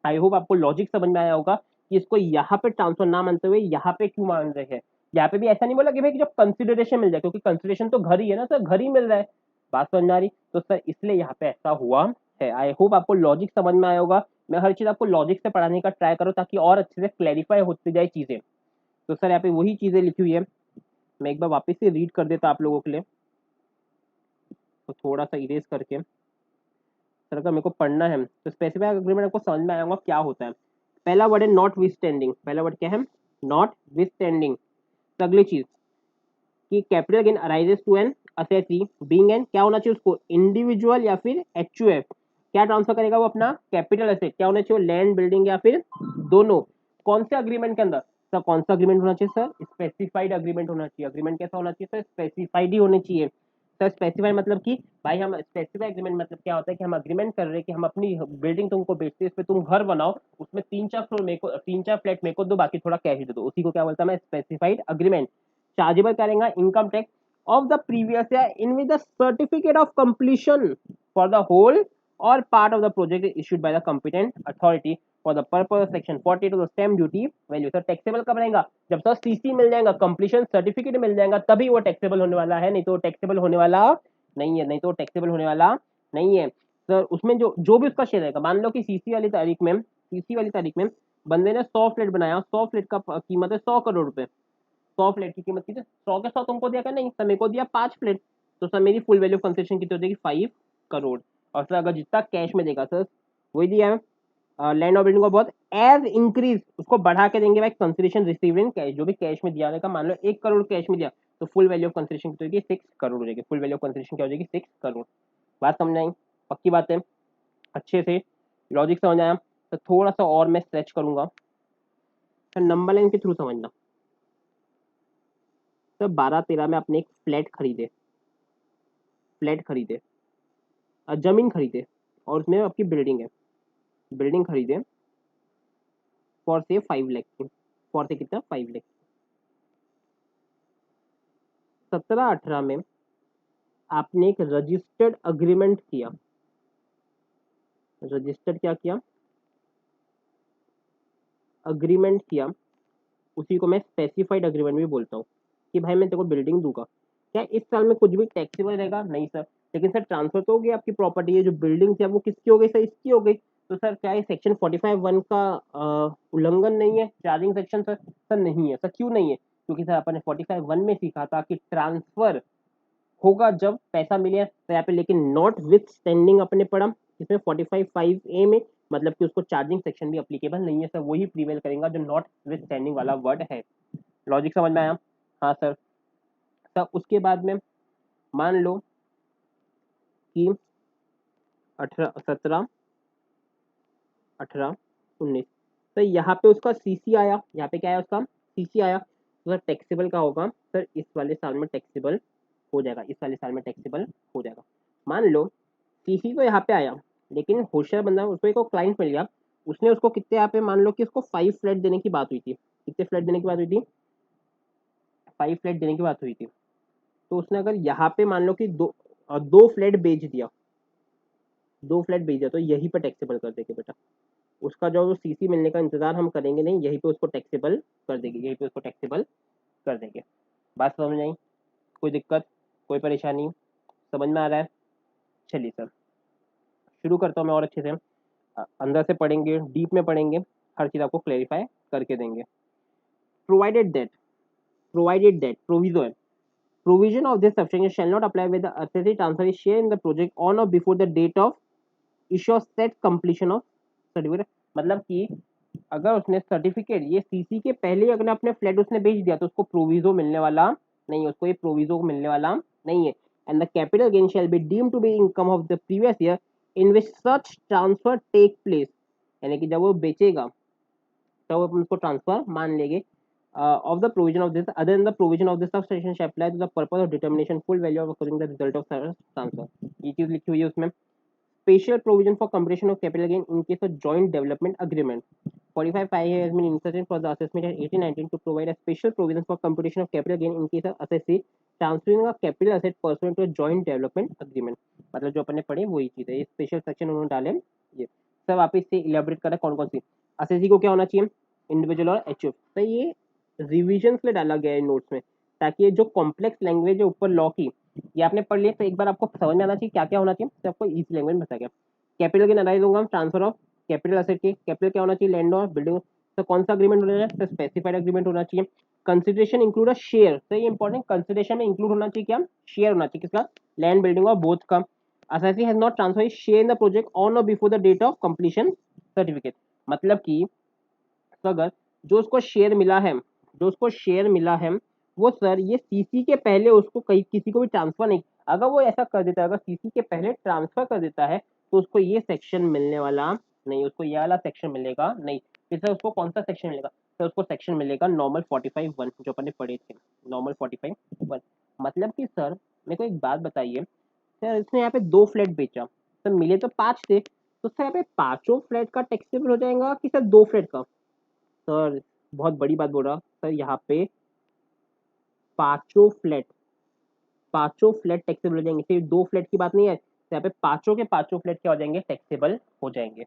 आई होप आपको लॉजिक समझ में आया होगा कि इसको यहाँ पे ट्रांसफर ना मानते हुए यहाँ पे क्यों मान रहे हैं। यहाँ पे भी ऐसा नहीं बोला कि भाई जब कंसिडरेशन मिल जाए, क्योंकि कंसिडरेशन तो घर ही है ना सर, घर ही मिल रहा है। बात समझ में आ रही, तो सर इसलिए यहाँ पे ऐसा हुआ है। आई होप आपको लॉजिक समझ में आया होगा। मैं हर चीज आपको लॉजिक से पढ़ाने का ट्राई करूँ ताकि और अच्छे से क्लैरिफाई होती जाए चीजें। तो सर यहाँ पे वही चीजें लिखी हुई है, मैं एक बार वापस से रीड कर देता आप लोगों के लिए, तो थोड़ा सा इरेज करके। सर अगर मेरे को पढ़ना है तो स्पेसिफाइड अग्रीमेंट आपको समझ में आएगा क्या होता है। पहला वर्ड है नॉट विथ स्टैंडिंग, पहला वर्ड क्या है, नॉट विथ स्टैंडिंग। अगली चीज कि capital gain arises to an assessee being an, क्या होना चाहिए उसको, इंडिविजुअल या फिर एचयूएफ। क्या ट्रांसफर करेगा वो अपना कैपिटल एसेट, क्या होना चाहिए, लैंड बिल्डिंग या फिर दोनों। कौन से अग्रीमेंट के अंदर, सर कौन सा अग्रीमेंट होना चाहिए सर, स्पेसिफाइड अग्रीमेंट होना चाहिए। अग्रीमेंट कैसा होना चाहिए सर, स्पेसिफाइड ही होनी चाहिए। सर स्पेसिफाइड मतलब कि भाई हम स्पेसिफाइड एग्रीमेंट मतलब क्या होता है कि हम अग्रीमेंट कर रहे हैं कि हम अपनी बिल्डिंग तुमको बेचते हैं, इस पे तुम घर बनाओ, उसमें 3-4 फ्लोर मेरे को, 3-4 फ्लैट मेरे को दो, बाकी थोड़ा कैश दे दो, उसी को क्या बोलता है मैं स्पेसिफाइड अग्रीमेंट। चार्जेबल करेंगे income tax of the previous year in with the certificate of completion for the whole or part of the project issued by the competent authority for the purpose of section 42 stamp duty value. Sir taxable कब रहेगा, जब सर सीसी मिल जाएगा, कंप्लीशन सर्टिफिकेट मिल जाएगा, तभी वो टैक्सेबल होने वाला है, नहीं तो टैक्सेबल होने वाला नहीं है, नहीं तो टैक्सेबल होने वाला नहीं है। सर उसमें जो जो भी उसका शेयर रहेगा, मान लो कि सीसी वाली तारीख में, सीसी वाली तारीख में बंदे ने 100 फ्लैट बनाया, 100 फ्लैट का कीमत है 100 करोड़ रुपए, 100 फ्लैट की कीमत कितनी, 100 के 100 तुमको दिया क्या, नहीं सर मेरे को दिया 5 फ्लैट, तो सर मेरी फुल वैल्यू ऑफ कंसेशन कितनी हो जाएगी 5 करोड़। और सर अगर जितना कैश में देगा सर वही दिया है, लैंड और बिल्डिंग को बहुत एज इंक्रीज उसको बढ़ा के देंगे भाई, कंसिडरेशन रिसीव इन कैश, जो भी कैश में दिया का, मान लो 1 करोड़ कैश में दिया तो फुल वैल्यू ऑफ कंसिडरेशन कितनी होगी 6 करोड़ हो जाएगी, फुल वैल्यू ऑफ कंसिडरेशन क्या हो जाएगी 6 करोड़। बात समझ आई, पक्की बात है, अच्छे से लॉजिक समझ आया। तो थोड़ा सा और मैं स्ट्रेच करूंगा, सर नंबर लाइन के थ्रू समझना। तो 12-13 में आपने एक फ्लैट खरीदे, फ्लैट खरीदे, जमीन खरीदे, और उसमें आपकी बिल्डिंग है, बिल्डिंग खरीदे फॉर से 5 लाख की, फॉर से कितना 5 लाख। 17-18 में आपने एक रजिस्टर्ड अग्रीमेंट किया, रजिस्टर्ड क्या किया, अग्रीमेंट किया, उसी को मैं स्पेसिफाइड अग्रीमेंट भी बोलता हूँ कि भाई मैं तेरे को बिल्डिंग दूंगा। क्या इस साल में कुछ भी टैक्सेबल रहेगा, नहीं सर, लेकिन सर ट्रांसफर तो हो गया, आपकी प्रॉपर्टी है जो बिल्डिंग थी वो किसकी हो गई सर, इसकी हो गई। तो सर क्या ये सेक्शन 45(1) का उल्लंघन नहीं है चार्जिंग सेक्शन सर? सर नहीं है। सर क्यों नहीं है? क्योंकि सर अपन ने 45(1) में सीखा था कि ट्रांसफर होगा जब पैसा मिले, तो यहाँ पे लेकिन नॉट विथ स्टैंडिंग अपने पढ़ा इसमें 45(5)(a) में, मतलब कि उसको चार्जिंग सेक्शन भी अप्लीकेबल नहीं है सर, वही प्रीवेल करेगा जो नॉट विथ स्टैंडिंग वाला वर्ड है। लॉजिक समझ में आया? हाँ सर। सर उसके बाद में मान लो कि 18, 17, 18, 19, तो यहाँ पे उसका सीसी आया, यहाँ पे क्या है उसका सीसी आया, तो सर टैक्सेबल का होगा सर इस वाले साल में टैक्सेबल हो जाएगा, इस वाले साल में टैक्सेबल हो जाएगा। मान लो सीसी तो यहाँ पे आया, लेकिन होशियार बंदा उसको एक क्लाइंट मिल गया, उसने उसको कितने यहाँ पे मान लो कि उसको 5 फ्लैट देने की बात हुई थी। कितने फ्लैट देने की बात हुई थी? 5 फ्लैट देने की बात हुई थी। तो उसने अगर यहाँ पे मान लो कि दो फ्लैट बेच दिया, 2 फ्लैट बेच दिया, तो यही पर टैक्सेबल कर देंगे बेटा। उसका जो सीसी मिलने का इंतजार हम करेंगे नहीं, यहीं पे उसको टैक्सेबल कर देंगे, यहीं पे उसको टैक्सेबल कर देंगे। बात समझ आई? कोई दिक्कत, कोई परेशानी? समझ में आ रहा है? चलिए सर शुरू करता हूँ मैं और अच्छे से। अंदर से पढ़ेंगे, डीप में पढ़ेंगे, हर चीज़ आपको क्लेरिफाई करके देंगे। Provided that, provided that proviso है, provision of this subsection shall not apply with the assessee transfer is share in the project on or before the date of issue of set completion of certificate। मतलब कि अगर उसने सर्टिफिकेट ये सीसी के पहले ही अगर अपने फ्लैट उसने बेच दिया तो उसको प्रोविजो मिलने वाला नहीं है, उसको ये प्रोविजो मिलने वाला नहीं है। And the capital gain shall be deemed to be income of the previous year in which such transfer take place, यानी कि जब वो बेचेगा तब अपन उसको ट्रांसफर मान लेंगे। Of the provision of this other than the provision of this subsection shall apply to the purpose of determination full value of according the result of transfer। ये चीज लिखी हुई है उसमें। Special provision for computation of capital gain in case of joint development agreement 45(5) has been inserted for the assessment at 1819 to provide a special provision for computation of capital gain in case of assessee transferring a capital asset pursuant to a joint development agreement। मतलब जो अपन ने पढ़े वही चीज है, ये स्पेशल सेक्शन उन्होंने डाले। ये सब आप इससे इलेबोरेट करें कौन कौन सी असेसी को क्या होना चाहिए, इंडिविजुअल और एचएफ। तो ये रिविजन के लिए डाला गया है नोट्स में, ताकि ये जो कॉम्प्लेक्स लैंग्वेज है ऊपर लॉ की ये आपने पढ़ लिया तो एक बार आपको समझ में आना चाहिए क्या क्या होना चाहिए, तो आपको इजी लैंग्वेज में बता गया। कैपिटल गेन एनालाइज होगा ट्रांसफर ऑफ कैपिटल एसेट की, कैपिटल क्या होना चाहिए, लैंड और बिल्डिंग। तो कौन सा अग्रीमेंट होना चाहिए, तो स्पेसिफाइड अग्रीमेंट होना चाहिए। कंसिडरेशन इंक्लूड अ शेयर, तो ये इंपॉर्टेंट, कंसिडरेशन में इंक्लूड होना चाहिए क्या, शेयर होना चाहिए, किसका, लैंड बिल्डिंग और बोथ का। Assessee has not transfer share in the project on or before the date of completion certificate. मतलब कि तो अगर जो उसको शेयर मिला है, जो उसको शेयर मिला है वो सर ये सीसी के पहले उसको कहीं किसी को भी ट्रांसफर नहीं, अगर वो ऐसा कर देता है, अगर सीसी के पहले ट्रांसफर कर देता है तो उसको ये सेक्शन मिलने वाला नहीं, उसको ये वाला सेक्शन मिलेगा नहीं। फिर सर उसको कौन सा सेक्शन मिलेगा, सर उसको सेक्शन मिलेगा नॉर्मल 45(1) जो अपन ने पढ़े थे, नॉर्मल 45(1)। मतलब कि सर मेरे को एक बात बताइए, सर इसने यहाँ पे 2 फ्लैट बेचा, सर मिले तो 5 थे, तो सर यहाँ पे पांचों फ्लैट का टैक्सेबल हो जाएगा कि सर 2 फ्लैट का? सर बहुत बड़ी बात बोल रहा सर, यहाँ पे पांचों फ्लैट, पांचों फ्लैट टैक्सेबल हो जाएंगे, सिर्फ 2 फ्लैट की बात नहीं है, तो यहाँ पे पांचों के पांचों फ्लैट क्या हो जाएंगे, टैक्सेबल हो जाएंगे।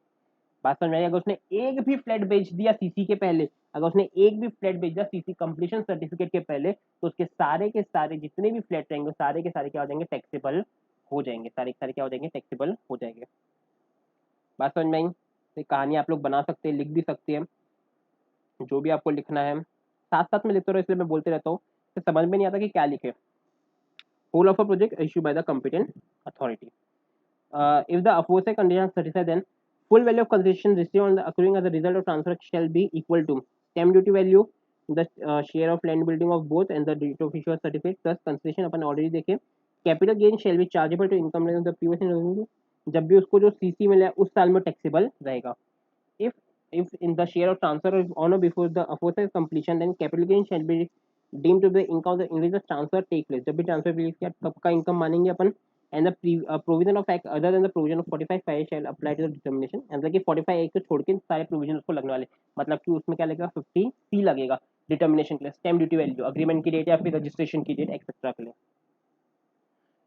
बात समझ में आई? अगर उसने एक भी फ्लैट बेच दिया सीसी के पहले, अगर उसने एक भी फ्लैट बेच दिया सीसी कंप्लीशन सर्टिफिकेट के पहले, तो उसके सारे के सारे जितने भी फ्लैट रहेंगे सारे के सारे क्या हो जाएंगे, टैक्सेबल हो जाएंगे, सारे के सारे क्या हो जाएंगे, टैक्सेबल हो जाएंगे। बात समझ में आई? तो कहानी आप लोग बना सकते हैं, लिख भी सकते हैं, जो भी आपको लिखना है साथ साथ में लिखते रहो, इसलिए मैं बोलते रहता हूँ, तो समझ में नहीं आता कि क्या लिखे। Whole of a project issued by the competent authority. If the aforesaid condition is satisfied, then full value of consideration received on the accruing as a result of transfer shall be equal to stamp duty value, the share of land building of both, and the date of issue of certificate plus consideration upon already देखे। Capital gain shall be chargeable to income of the previous year, जब भी उसको जो सीसी मिला है उस साल में टैक्सेबल रहेगा। If in the share of transfer is on or before the aforesaid completion, then capital gain shall be deemed to be income in which the transfer take place। जब भी ट्रांसफर प्लेस किया तब का इनकम मानेंगे अपन। And the provision of act other than the provision of 45(5) shall apply to the determination. मतलब कि 45(1) को छोड़ के सारे प्रोविजन उसको लगने वाले, मतलब कि उसमें क्या लगेगा, 50(c) लगेगा डिटर्मिनेशन के लिए, स्टैम्प ड्यूटी वैल्यू, अग्रीमेंट की डेट या फिर रजिस्ट्रेशन की डेट एक्सेट्रा के लिए।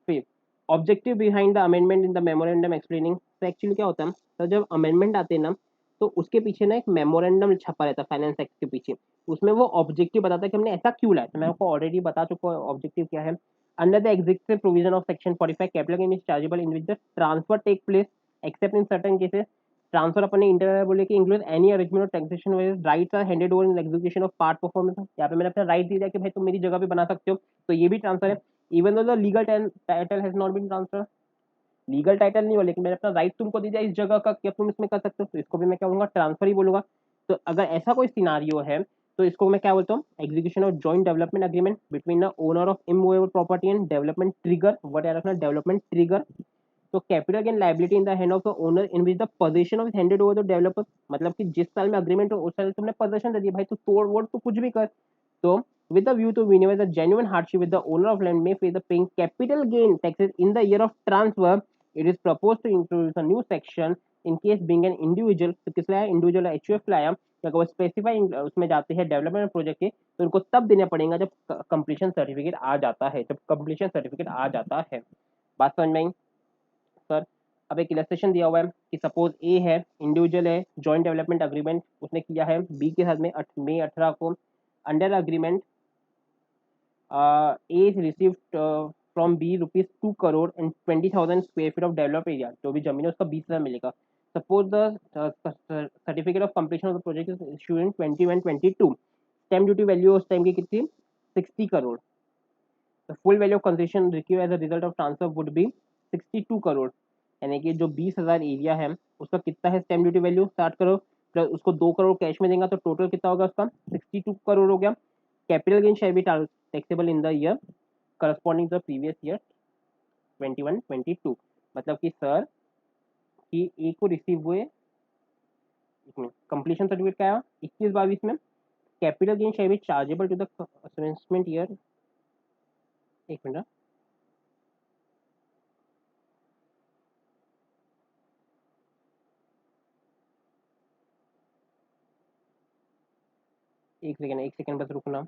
फिर objective behind the amendment in the memorandum explaining, तो एक्चुअली क्या होता है, तो जब अमेंडमेंट आते हैं ना तो उसके पीछे ना एक मेमोरेंडम छपा रहता है फाइनेंस एक्ट के पीछे, उसमें वो ऑब्जेक्टिव बताता है कि हमने ऐसा क्यों लाया। तो मैं आपको ऑलरेडी बता चुका हूँ ऑब्जेक्टिव क्या है। Under the executive provision of section 45 capital gain is chargeable in which the transfer take place except in certain cases, transfer अपने इंटरनल बोले कि include any arrangement of taxation where rights are handed over in execution of part performance. यहाँ पे मैंने अपना राइट दे दिया कि भाई तुम मेरी जगह पे बना सकते हो, तो ये भी ट्रांसफर है। Even though the legal title has not been transfer, legal title नहीं हो लेकिन मैंने अपना राइट तुमको दे दिया इस जगह का कि अब तुम इसमें कर सकते हो, तो इसको भी मैं क्या बोलूंगा, ट्रांसफर ही बोलूंगा। तो अगर ऐसा कोई सिनारियो है तो इसको मैं क्या बोलता हूँ, execution of joint development agreement between the owner of immovable property and development trigger. What है रखना, डेवलपमेंट ट्रिगर। तो capital gain liability in the hand of the owner in which the position of handed over the developer, मतलब कि जिस साल में अग्रीमेंट हो उस साल तुमने पोजीशन दे दी, भाई तू तोड़ वोड़ तो कुछ भी कर। तो with the view to minimize the genuine hardship with the owner of land may face the paying capital gain taxes in the year of transfer, it is proposed to introduce a new section in case being an individual। तो किस लाया, इंडिविजुअल एचयूएफ लाया, अगर वो स्पेसिफाई उसमें जाते हैं डेवलपमेंट प्रोजेक्ट के, तो उनको तब देना पड़ेगा जब कंप्लीशन सर्टिफिकेट आ जाता है, जब कंप्लीशन सर्टिफिकेट आ जाता है। बात समझ में आई सर? अब एक इलस्ट्रेशन दिया हुआ है कि सपोज ए है, इंडिविजुअल है, जॉइंट डेवलपमेंट अग्रीमेंट उसने किया है बी के साथ में मई 18 को। Under agreement A is received from B rupees 2 crore and 20,000 square feet of developed area, जो भी जमीन है उसका 20,000 मिलेगा। Suppose the certificate of completion of the project is issued in 21-22, stamp duty value उस टाइम की कितनी, 60 crore. The full value of concession receive as a result of transfer would be 62 crore. यानी कि जो 20,000 एरिया है उसका कितना है stamp duty value, 60 crore, plus उसको 2 करोड़ कैश में देगा तो टोटल कितना होगा उसका, 62 करोड़ हो गया। Capital gain share be taxable in the year corresponding to the previous year 21-22। मतलब कि सर कि ए को रिसीव हुए इसमें कंप्लीशन सर्टिफिकेट क्या आया 21-22 में, capital gain share be chargeable to the assessment year. एक मिनट, एक सेकेंड बस रुकना।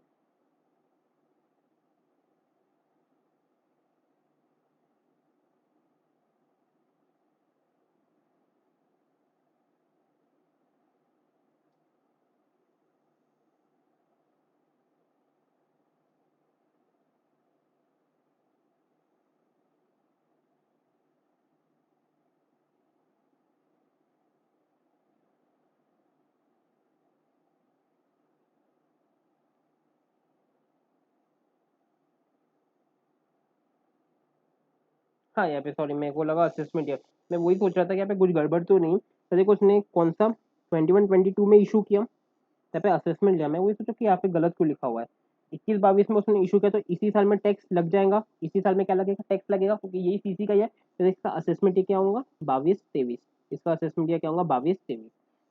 हाँ यहाँ पे सॉरी मेरे को लगा असेसमेंट ईयर, मैं वही सोच रहा था कि यहाँ पे कुछ गड़बड़ तो नहीं। तो देखो उसने कौन सा 21-22 में इशू किया, यहाँ पे असेसमेंट लिया, मैं वही सोचा कि यहाँ पे गलत क्यों लिखा हुआ है। 21-22 में उसने इशू किया तो इसी साल में टैक्स लग जाएगा, इसी साल में क्या लगेगा, टैक्स लगेगा क्योंकि यही सीसी का ही है। तो इसका असेसमेंट क्या होगा 22-23, इसका असेसमेंट क्या होगा 22-23।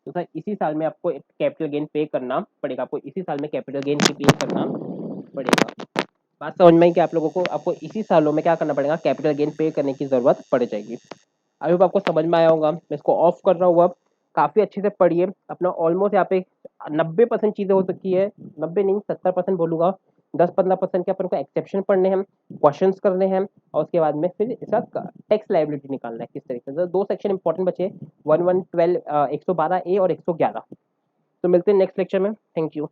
तो सर इसी साल में आपको कैपिटल गेन पे करना पड़ेगा, आपको इसी साल में कैपिटल गेन की पे करना पड़ेगा। बात समझ में आई कि आप लोगों को आपको इसी सालों में क्या करना पड़ेगा, कैपिटल गेन पे करने की जरूरत पड़ जाएगी। आई होप आपको समझ में आया होगा। मैं इसको ऑफ कर रहा हूँ अब, काफी अच्छे से पढ़िए अपना। ऑलमोस्ट यहाँ पे 90% चीजें हो सकती है, 90 नहीं 70% बोलूंगा। 10-15% के अपन को एक्सेप्शन पढ़ने हैं, क्वेश्चंस करने हैं, और उसके बाद में फिर इसका टैक्स लायबिलिटी निकालना है किस तरीके से। दो सेक्शन इंपॉर्टेंट बचे, 1112 112 ए और 111। तो मिलते हैं नेक्स्ट लेक्चर में। Thank you.